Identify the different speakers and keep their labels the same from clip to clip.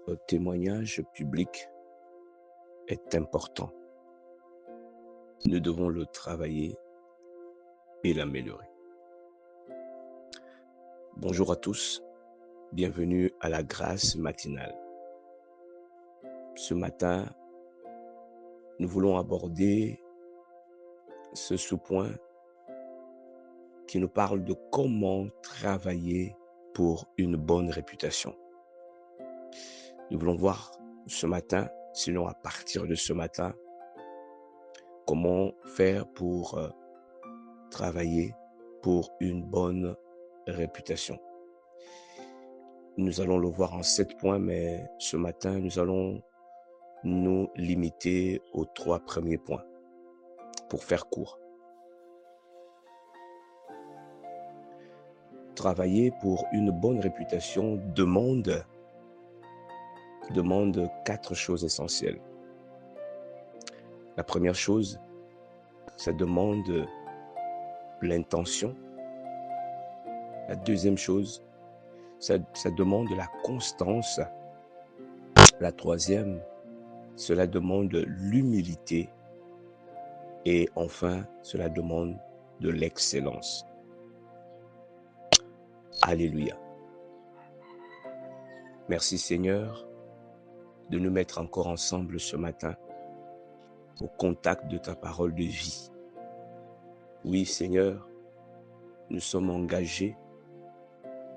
Speaker 1: Notre témoignage public est important. Nous devons le travailler et l'améliorer. Bonjour à tous, bienvenue à la grâce matinale. Ce matin, nous voulons aborder ce sous-point qui nous parle de comment travailler pour une bonne réputation. Nous voulons voir ce matin, sinon à partir de ce matin, comment faire pour travailler pour une bonne réputation. Nous allons le voir en 7 points, mais ce matin, nous allons nous limiter aux 3 premiers points pour faire court. Travailler pour une bonne réputation demande 4 choses essentielles. La première chose, ça demande l'intention. La deuxième chose, ça demande la constance. La troisième, cela demande l'humilité. Et enfin, cela demande de l'excellence. Alléluia. Merci Seigneur de nous mettre encore ensemble ce matin au contact de ta parole de vie. Oui Seigneur, nous sommes engagés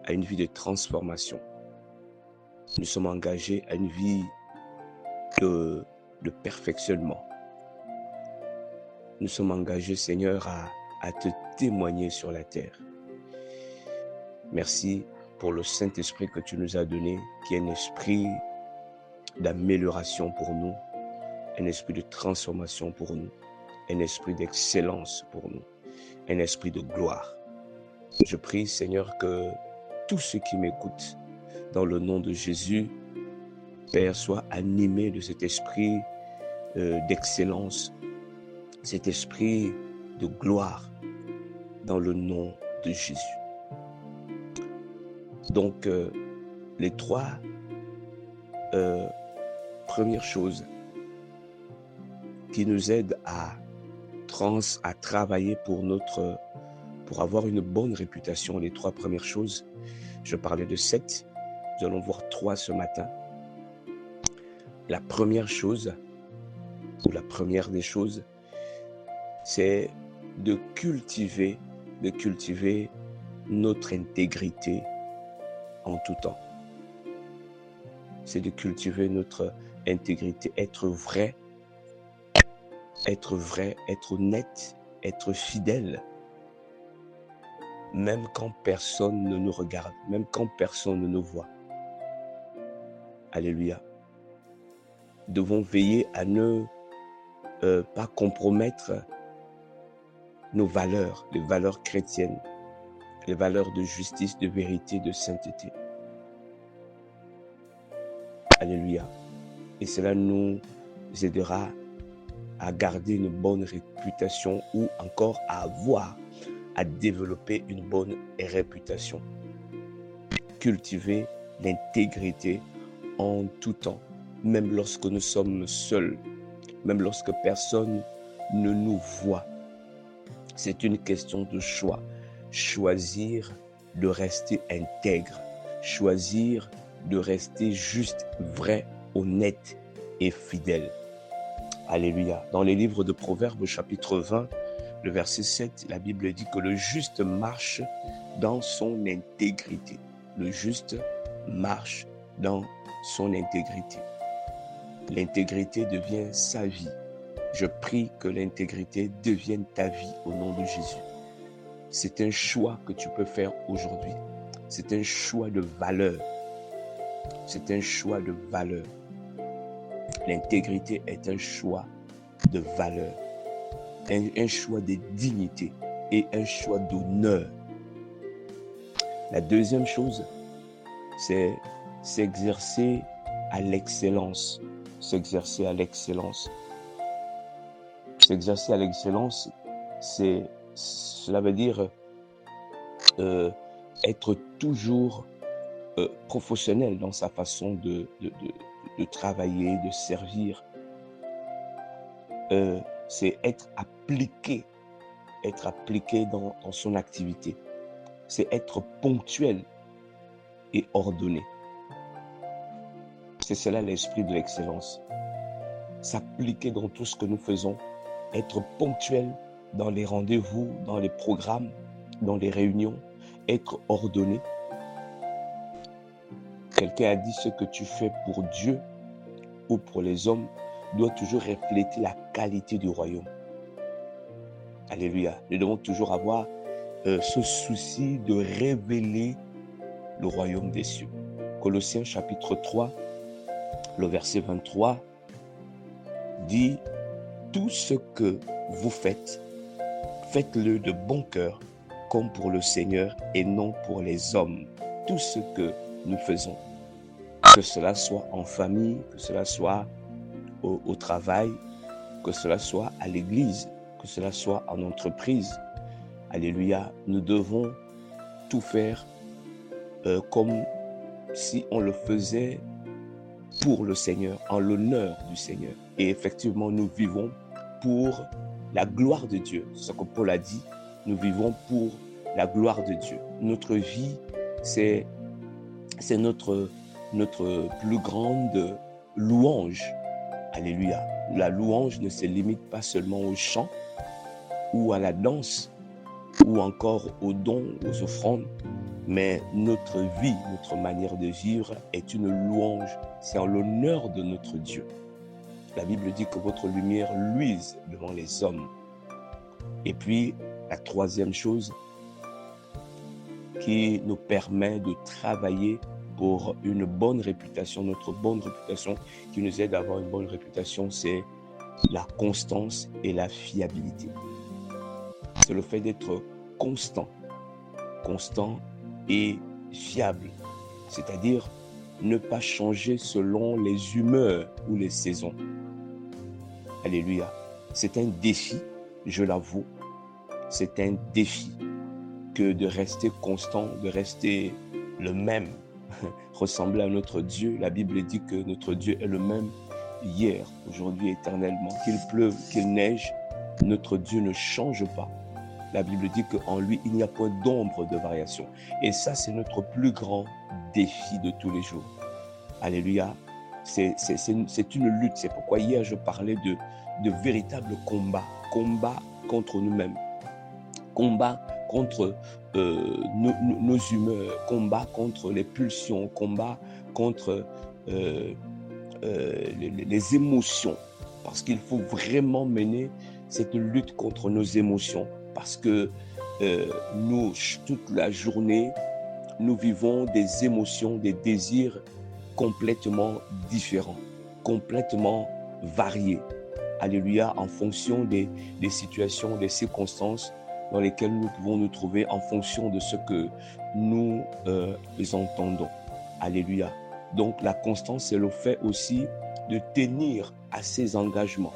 Speaker 1: à une vie de transformation. Nous sommes engagés à une vie de perfectionnement. Nous sommes engagés, Seigneur, à te témoigner sur la terre. Merci pour le Saint-Esprit que tu nous as donné, qui est un esprit d'amélioration pour nous, un esprit de transformation pour nous, un esprit d'excellence pour nous, un esprit de gloire. Je prie, Seigneur, que tous ceux qui m'écoutent, dans le nom de Jésus, Père, soient animés de cet esprit d'excellence, cet esprit de gloire, dans le nom de Jésus. Donc, les 3 premières choses qui nous aident à travailler pour avoir une bonne réputation, les 3 premières choses, je parlais de 7, nous allons voir 3 ce matin. La première chose, ou la première des choses, c'est de cultiver notre intégrité en tout temps. C'est de cultiver notre intégrité, être vrai, être honnête, être fidèle, même quand personne ne nous regarde, même quand personne ne nous voit. Alléluia. Nous devons veiller à ne pas compromettre nos valeurs, les valeurs chrétiennes, les valeurs de justice, de vérité, de sainteté. Alléluia. Et cela nous aidera à garder une bonne réputation ou encore à développer une bonne réputation. Cultiver l'intégrité en tout temps, même lorsque nous sommes seuls, même lorsque personne ne nous voit. C'est une question de choix. Choisir de rester intègre, choisir de rester juste, vrai, honnête et fidèle. Alléluia. Dans les livres de Proverbes, chapitre 20, le verset 7, la Bible dit que le juste marche dans son intégrité. Le juste marche dans son intégrité. L'intégrité devient sa vie. Je prie que l'intégrité devienne ta vie au nom de Jésus. C'est un choix que tu peux faire aujourd'hui. C'est un choix de valeur. C'est un choix de valeur. L'intégrité est un choix de valeur, un choix de dignité et un choix d'honneur. La deuxième chose, c'est s'exercer à l'excellence. S'exercer à l'excellence. S'exercer à l'excellence, cela veut dire être toujours professionnel dans sa façon de travailler, de servir. C'est être appliqué dans son activité. C'est être ponctuel et ordonné. C'est cela l'esprit de l'excellence. S'appliquer dans tout ce que nous faisons, être ponctuel dans les rendez-vous, dans les programmes, dans les réunions, être ordonné. Quelqu'un a dit: ce que tu fais pour Dieu ou pour les hommes doit toujours refléter la qualité du royaume. Alléluia. Nous devons toujours avoir ce souci de révéler le royaume des cieux. Colossiens chapitre 3, le verset 23 dit: tout ce que vous faites, faites-le de bon cœur, comme pour le Seigneur et non pour les hommes. Tout ce que nous faisons, que cela soit en famille, que cela soit au travail, que cela soit à l'église, que cela soit en entreprise. Alléluia, nous devons tout faire comme si on le faisait pour le Seigneur, en l'honneur du Seigneur. Et effectivement, nous vivons pour la gloire de Dieu. C'est ce que Paul a dit, nous vivons pour la gloire de Dieu. Notre vie, c'est notre plus grande louange. Alléluia. La louange ne se limite pas seulement au chant ou à la danse ou encore aux dons, aux offrandes, mais notre vie, notre manière de vivre est une louange. C'est en l'honneur de notre Dieu. La Bible dit que votre lumière luise devant les hommes. Et puis, la troisième chose qui nous permet de travailler pour une bonne réputation, notre bonne réputation, qui nous aide à avoir une bonne réputation, c'est la constance et la fiabilité. C'est le fait d'être constant et fiable, c'est-à-dire ne pas changer selon les humeurs ou les saisons. Alléluia. C'est un défi, je l'avoue, c'est un défi que de rester constant, de rester le même, ressembler à notre Dieu. La Bible dit que notre Dieu est le même hier, aujourd'hui, éternellement. Qu'il pleuve, qu'il neige, notre Dieu ne change pas. La Bible dit qu'en lui, il n'y a point d'ombre de variation. Et ça, c'est notre plus grand défi de tous les jours. Alléluia. C'est une lutte. C'est pourquoi hier, je parlais de véritables combats. Combats contre nous-mêmes. Combats contre nos humeurs. Combats contre les pulsions. Combats contre les émotions. Parce qu'il faut vraiment mener cette lutte contre nos émotions. Parce que nous, toute la journée, nous vivons des émotions, des désirs complètement différents, complètement variés. Alléluia, en fonction des situations, des circonstances dans lesquelles nous pouvons nous trouver, en fonction de ce que nous entendons. Alléluia. Donc la constance, c'est le fait aussi de tenir à ses engagements.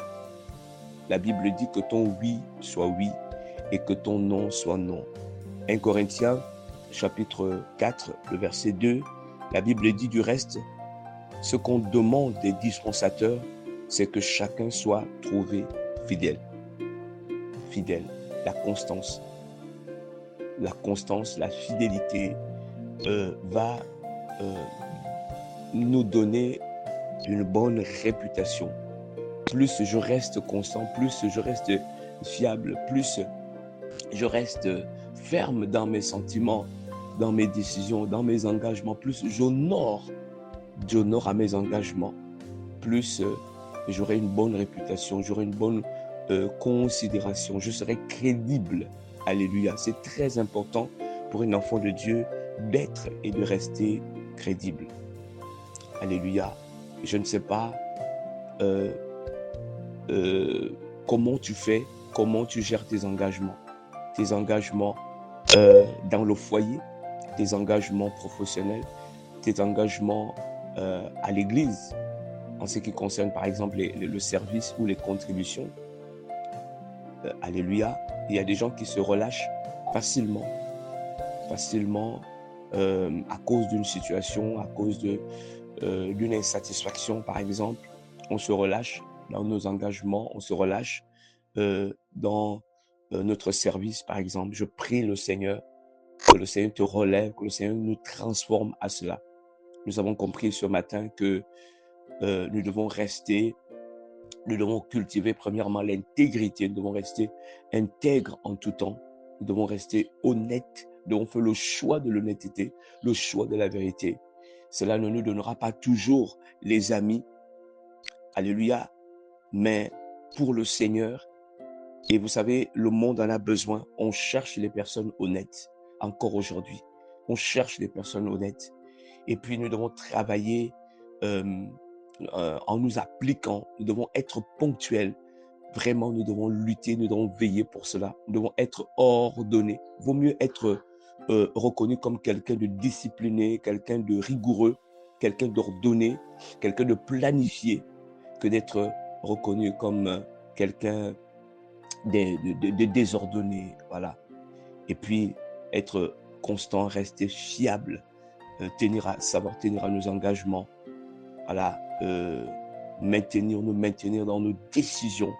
Speaker 1: La Bible dit que ton oui soit oui et que ton non soit non. 1 Corinthiens, chapitre 4, le verset 2, la Bible dit du reste, ce qu'on demande des dispensateurs, c'est que chacun soit trouvé fidèle. Fidèle, la constance, la fidélité va nous donner une bonne réputation. Plus je reste constant, plus je reste fiable, plus je reste ferme dans mes sentiments, dans mes décisions, dans mes engagements, plus j'honore à mes engagements, plus j'aurai une bonne réputation, j'aurai une bonne considération, je serai crédible. Alléluia. C'est très important pour un enfant de Dieu d'être et de rester crédible. Alléluia. Je ne sais pas comment tu fais, comment tu gères tes engagements dans le foyer, tes engagements professionnels, tes engagements à l'église, en ce qui concerne par exemple le service ou les contributions. Alléluia. Il y a des gens qui se relâchent facilement à cause d'une situation, à cause d'une insatisfaction, par exemple, on se relâche dans nos engagements, on se relâche dans notre service, par exemple. Je prie le Seigneur, que le Seigneur te relève, que le Seigneur nous transforme à cela. Nous avons compris ce matin que nous devons cultiver premièrement l'intégrité, nous devons rester intègres en tout temps, nous devons rester honnêtes, nous devons faire le choix de l'honnêteté, le choix de la vérité. Cela ne nous donnera pas toujours les amis, alléluia, mais pour le Seigneur, et vous savez, le monde en a besoin, on cherche les personnes honnêtes, encore aujourd'hui, on cherche les personnes honnêtes, et puis nous devons travailler en nous appliquant, nous devons être ponctuels. Vraiment, nous devons lutter, nous devons veiller pour cela. Nous devons être ordonnés. Il vaut mieux être reconnu comme quelqu'un de discipliné, quelqu'un de rigoureux, quelqu'un d'ordonné, quelqu'un de planifié, que d'être reconnu comme quelqu'un de désordonné. Voilà. Et puis, être constant, rester fiable, savoir tenir à nos engagements. Voilà, nous maintenir dans nos décisions,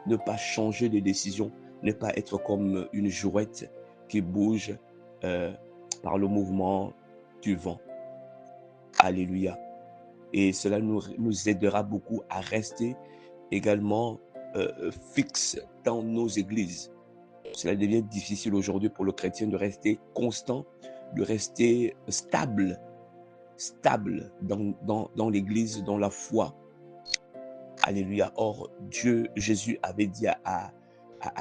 Speaker 1: ne pas changer de décision, ne pas être comme une jouette qui bouge par le mouvement du vent. Alléluia. Et cela nous aidera beaucoup à rester également fixe dans nos églises. Cela devient difficile aujourd'hui pour le chrétien de rester constant, de rester stable dans l'église, dans la foi. Alléluia. Or, Jésus avait dit à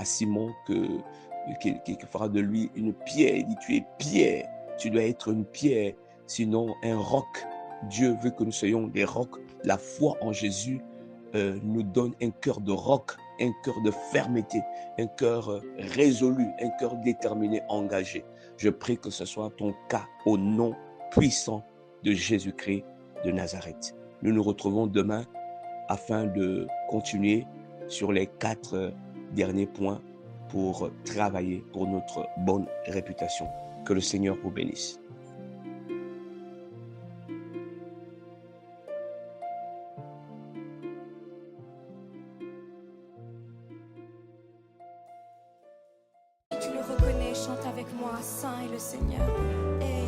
Speaker 1: Simon qu'il fera de lui une pierre. Il dit, tu es pierre, tu dois être une pierre, sinon un roc. Dieu veut que nous soyons des rocs. La foi en Jésus nous donne un cœur de roc, un cœur de fermeté, un cœur résolu, un cœur déterminé, engagé. Je prie que ce soit ton cas au nom puissant de Jésus-Christ de Nazareth. Nous nous retrouvons demain afin de continuer sur les 4 derniers points pour travailler pour notre bonne réputation. Que le Seigneur vous bénisse.
Speaker 2: Tu le reconnais, chante avec moi, Saint est le Seigneur. Hey.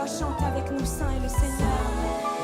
Speaker 2: Chante avec nous, Saint est le Seigneur.